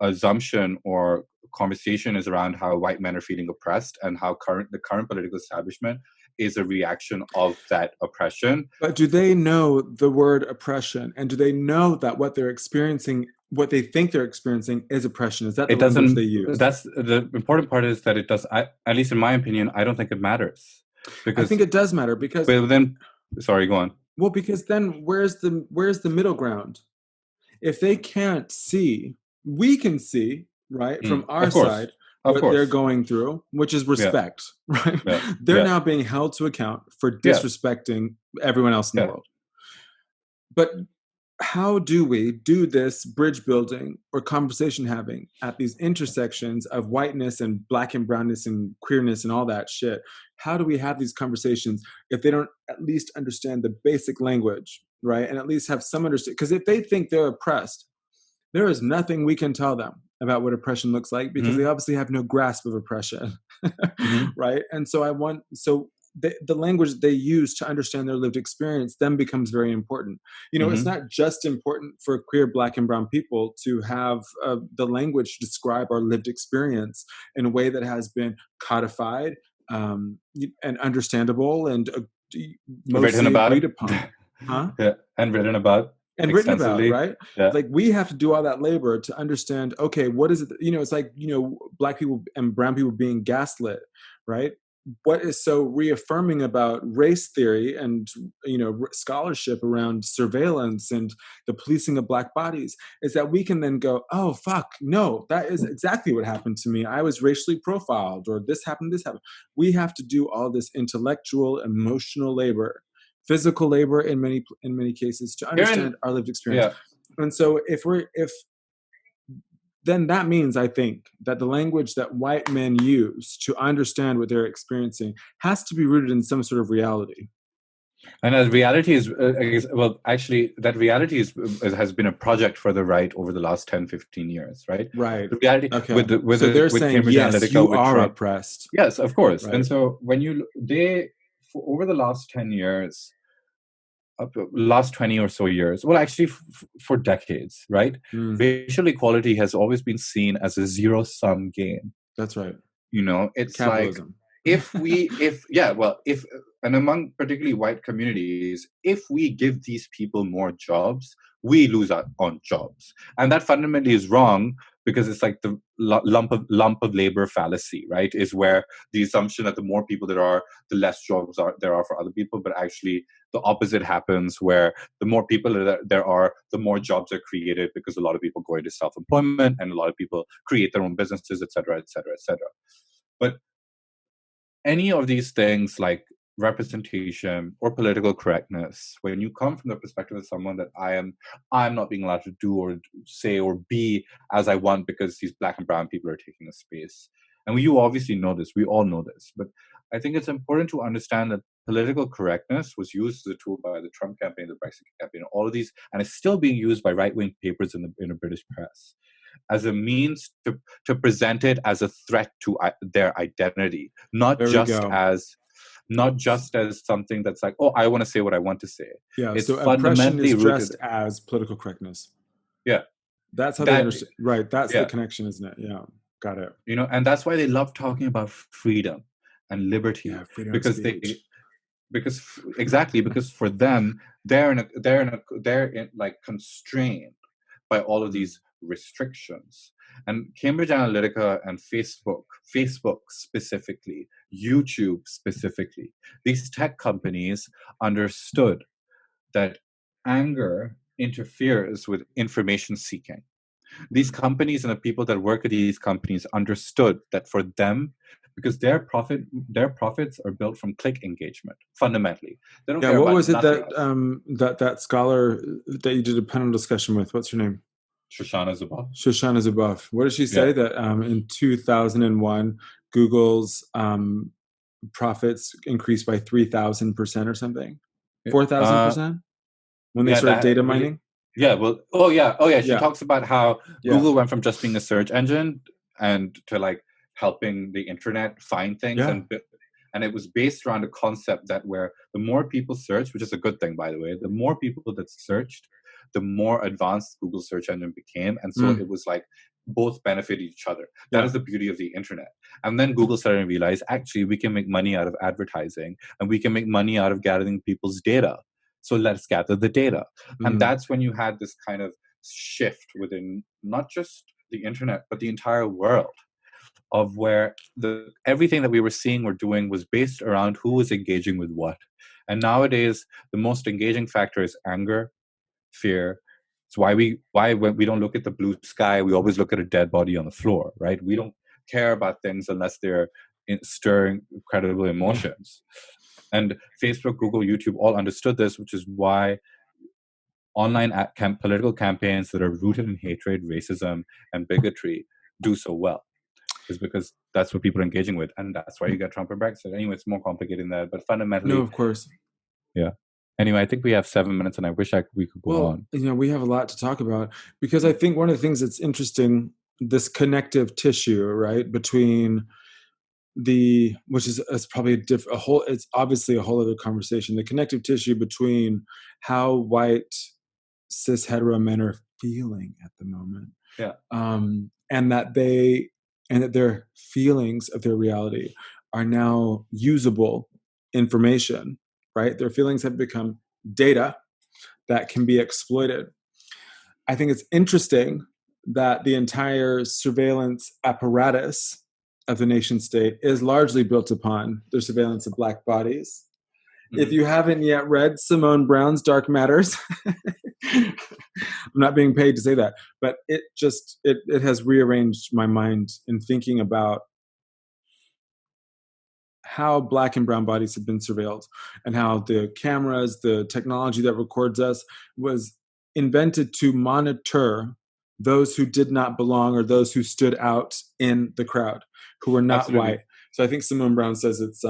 assumption or conversation is around how white men are feeling oppressed and how the current political establishment is a reaction of that oppression. But do they know the word oppression? And do they know that what they're experiencing, what they think they're experiencing, is oppression? Is that the It language they doesn't. use? That's the important part, is that it does. At least in my opinion, I don't think it matters, I think because it does matter because, but then, sorry, go on. well, because then where's the middle ground? If they can't see, we can see, right, from our Of course, side of what they're course. going through, which is Yeah, respect, right? yeah, They're yeah, now being held to account for yeah, disrespecting everyone else in the yeah. world. But how do we do this bridge building or conversation having at these intersections of whiteness and black and brownness and queerness and all that shit? How do we have these conversations if they don't at least understand the basic language, right? And at least have some understanding? Because if they think they're oppressed, there is nothing we can tell them about what oppression looks like, because they Hmm. obviously have no grasp of oppression. Hmm. Right? And so the language they use to understand their lived experience then becomes very important. It's Hmm. not just important for queer, black, and brown people to have the language to describe our lived experience in a way that has been codified, and understandable, and Written mostly agreed about. upon. Huh? Yeah, and written about And written about, extensively. right? Yeah. Like, we have to do all that labor to understand, okay, what is it, it's like, black people and brown people being gaslit, right? What is so reaffirming about race theory and scholarship around surveillance and the policing of black bodies is that we can then go, oh fuck, no, that is exactly what happened to me. I was racially profiled, or this happened. We have to do all this intellectual, emotional labor, physical labor in many cases, to You're in. understand our lived experience. Yeah. And so if then that means, I think, that the language that white men use to understand what they're experiencing has to be rooted in some sort of reality. And as reality is, well, actually, that reality has been a project for the right over the last 10, 15 years, right? Right. The reality Okay. So they're with saying, Cambridge yes, Analytica, you with are Trump. oppressed. Yes, of course. And Right. so when for over the last 10 years, last 20 or so years, well, actually, for decades, right? Mm, Racial equality has always been seen as a zero-sum game. that's right. It's like, Capitalism. if yeah, well, if and among particularly white communities, if we give these people more jobs, we lose out on jobs, and that fundamentally is wrong, because it's like the lump of labor fallacy, right? Is where the assumption that the more people there are, the less jobs there are for other people, but actually the opposite happens, where the more people there are, the more jobs are created, because a lot of people go into self-employment and a lot of people create their own businesses, etc., etc., etc. But any of these things, like representation or political correctness, when you come from the perspective of someone that I'm not being allowed to do or say or be as I want because these black and brown people are taking a space. And you obviously know this, we all know this, but I think it's important to understand that political correctness was used as a tool by the Trump campaign, the Brexit campaign, all of these, and it's still being used by right-wing papers in the British press as a means to present it as a threat to their identity, There we go. not just as something that's like, oh, I want to say what I want to say. Yeah. It's So oppression fundamentally is rooted. dressed as political correctness. Yeah, That's how they that understand. Right. That's the yeah, connection, isn't it? Yeah. Got it. and that's why they love talking about freedom and Yeah. liberty, Freedom of because speech. exactly, because for them, they're in, like, constrained by all of Mm. these restrictions. And Cambridge Analytica and Facebook specifically, YouTube specifically, these tech companies understood that anger interferes with information seeking. These companies and the people that work at these companies understood that for them, because their profits are built from click engagement, fundamentally. They don't Yeah. care What about was it nothing that else. that scholar that you did a panel discussion with? What's her name? Shoshana Zuboff. Shoshana Zuboff. What did she Yeah. say? That in 2001, Google's profits increased by 3,000% or something, Uh, 4,000% when they yeah, started data that mining. yeah, well, oh yeah, she Yeah, talks about how yeah, Google went from just being a search engine and to, like, helping the internet find things, yeah. and it was based around a concept that where the more people search, which is a good thing, by the way, the more people that searched, the more advanced Google search engine became. And so Mm, it was like both benefit each other. That Yeah. is the beauty of the internet. And then Google started to realize, actually, we can make money out of advertising, and we can make money out of gathering people's data. So let's gather the data. And Mm. that's when you had this kind of shift within not just the internet, but the entire world, of where everything that we were seeing or doing was based around who was engaging with what. And nowadays, the most engaging factor is anger, fear. It's why when we don't look at the blue sky, we always look at a dead body on the floor, right? We don't care about things unless they're stirring incredible emotions. And Facebook, Google, YouTube all understood this, which is why online political campaigns that are rooted in hatred, racism, and bigotry do so well, is because that's what people are engaging with, and that's why you get Trump and Brexit. Anyway, it's more complicated than that, but No, fundamentally, of course. yeah. Anyway, I think we have 7 minutes, and I wish we could go Well, on. we have a lot to talk about, because I think one of the things that's interesting, this connective tissue, right, between which is probably a whole, it's obviously a whole other conversation, the connective tissue between how white cis hetero men are feeling at the moment. Yeah. And that their feelings of their reality are now usable information, right? Their feelings have become data that can be exploited. I think it's interesting that the entire surveillance apparatus of the nation state is largely built upon the surveillance of Black bodies. If you haven't yet read Simone Brown's Dark Matters, I'm not being paid to say that, but it has rearranged my mind in thinking about how Black and brown bodies have been surveilled, and how the cameras, the technology that records us, was invented to monitor those who did not belong, or those who stood out in the crowd, who were not Absolutely. white. So I think Simone Brown says it's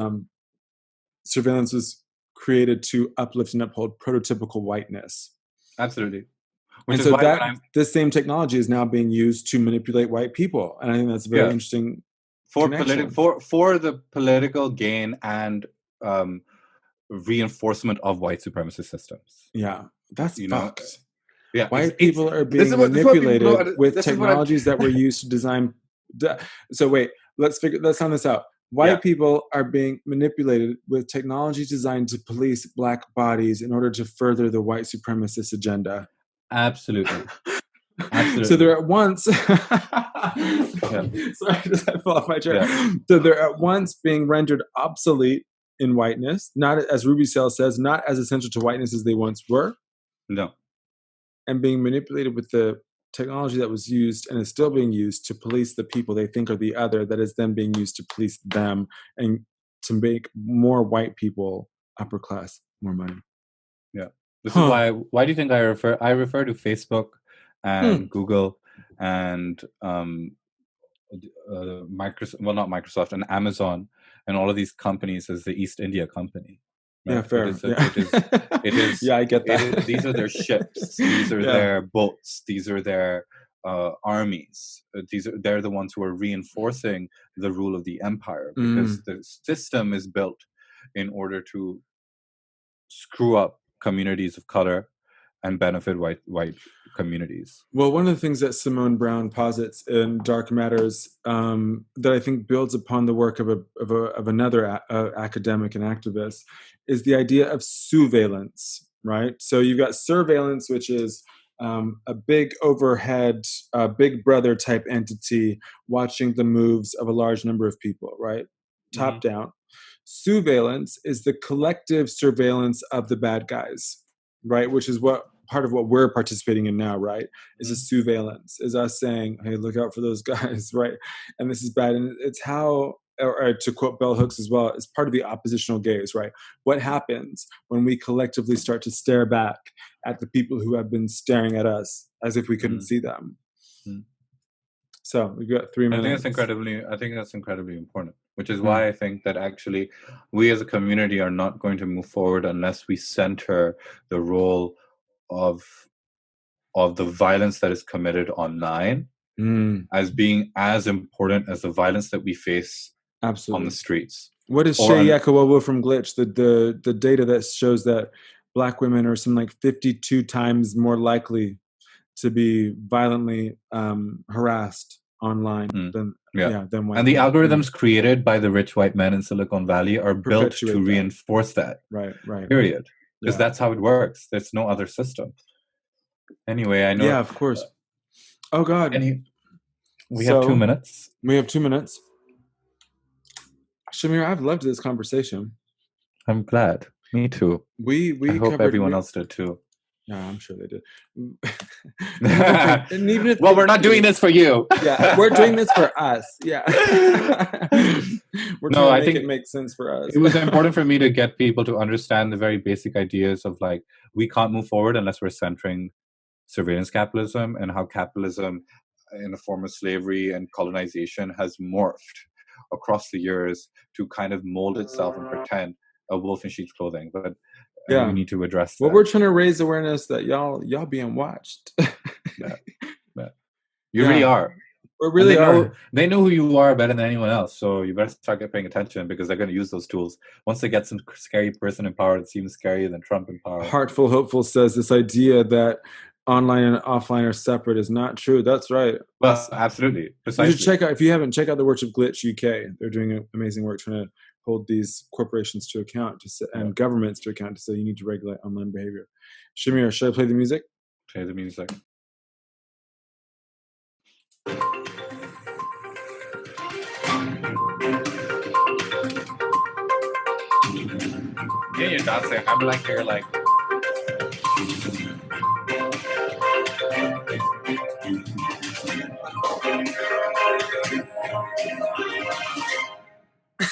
surveillance was created to uplift and uphold prototypical whiteness. Absolutely. Which and is so why that this same technology is now being used to manipulate white people, and I think that's a very interesting for the political gain and reinforcement of white supremacist systems. Yeah, that's fucked. Yeah, white people are being manipulated with technologies that were used to design. So wait, let's sound this out. White people are being manipulated with technology designed to police Black bodies in order to further the white supremacist agenda. Absolutely. Absolutely. So they're at once sorry, I fell off my chair. Yeah. So they're at once being rendered obsolete in whiteness, not, as Ruby Sale says, not as essential to whiteness as they once were. No. And being manipulated with the technology that was used and is still being used to police the people they think are the other, that is then being used to police them and to make more white people upper class, more money. Yeah. This is why do you think I refer to Facebook and Google and Microsoft, well, not Microsoft, and Amazon and all of these companies as the East India Company. Right? Yeah, fair. It is. Yeah, I get that. These are their ships. These are their boats. These are their armies. They're the ones who are reinforcing the rule of the empire, because the system is built in order to screw up communities of color and benefit white communities. Well, one of the things that Simone Brown posits in Dark Matters that I think builds upon the work of another academic and activist is the idea of surveillance, right? So you've got surveillance, which is a big overhead, big brother type entity watching the moves of a large number of people, right? Top down. Surveillance is the collective surveillance of the bad guys, right? Which is part of what we're participating in now, right? Is a surveillance, is us saying, hey, look out for those guys, right? And this is bad. And it's how, or to quote Bell Hooks as well, it's part of the oppositional gaze, right? What happens when we collectively start to stare back at the people who have been staring at us as if we couldn't see them? So we've got 3 minutes. I think that's incredibly important, which is why I think that actually we as a community are not going to move forward unless we center the role of the violence that is committed online as being as important as the violence that we face on the streets. What is Shea Yakawawa from Glitch? The data that shows that Black women are something like 52 times more likely to be violently harassed online than than white and the men. algorithms created by the rich white men in Silicon Valley are built to Perpetuate that. reinforce that. Right. Period. Because Yeah. that's how it works. There's no other system. Anyway, I know. Yeah, of course. Oh God. We have 2 minutes. We have 2 minutes. Shamir, I've loved this conversation. I'm glad. Me too. We I hope everyone else did too. Yeah, I'm sure they did. Well, we're not doing this for you. Yeah, we're doing this for us. Yeah. We're trying to make it make sense for us. It was important for me to get people to understand the very basic ideas of like, we can't move forward unless we're centering surveillance capitalism, and how capitalism in a form of slavery and colonization has morphed across the years to kind of mold itself and pretend a wolf in sheep's clothing. But we need to address that. Well, we're trying to raise awareness that y'all being watched. You really are. We really are. They know who you are better than anyone else, so you better start paying attention, because they're going to use those tools. Once they get some scary person in power, it's even scarier than Trump in power. Heartful Hopeful says this idea that online and offline are separate is not true. That's right. Well, absolutely. Precisely. You should check out, if you haven't, check out the works of Glitch UK. They're doing amazing work trying to hold these corporations to account and governments to account to say you need to regulate online behavior. Shamir, should I play the music? Play the music. Yeah, you're dancing. I'm like, you're like.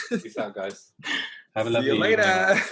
Peace out, guys. Have a lovely See you later. evening.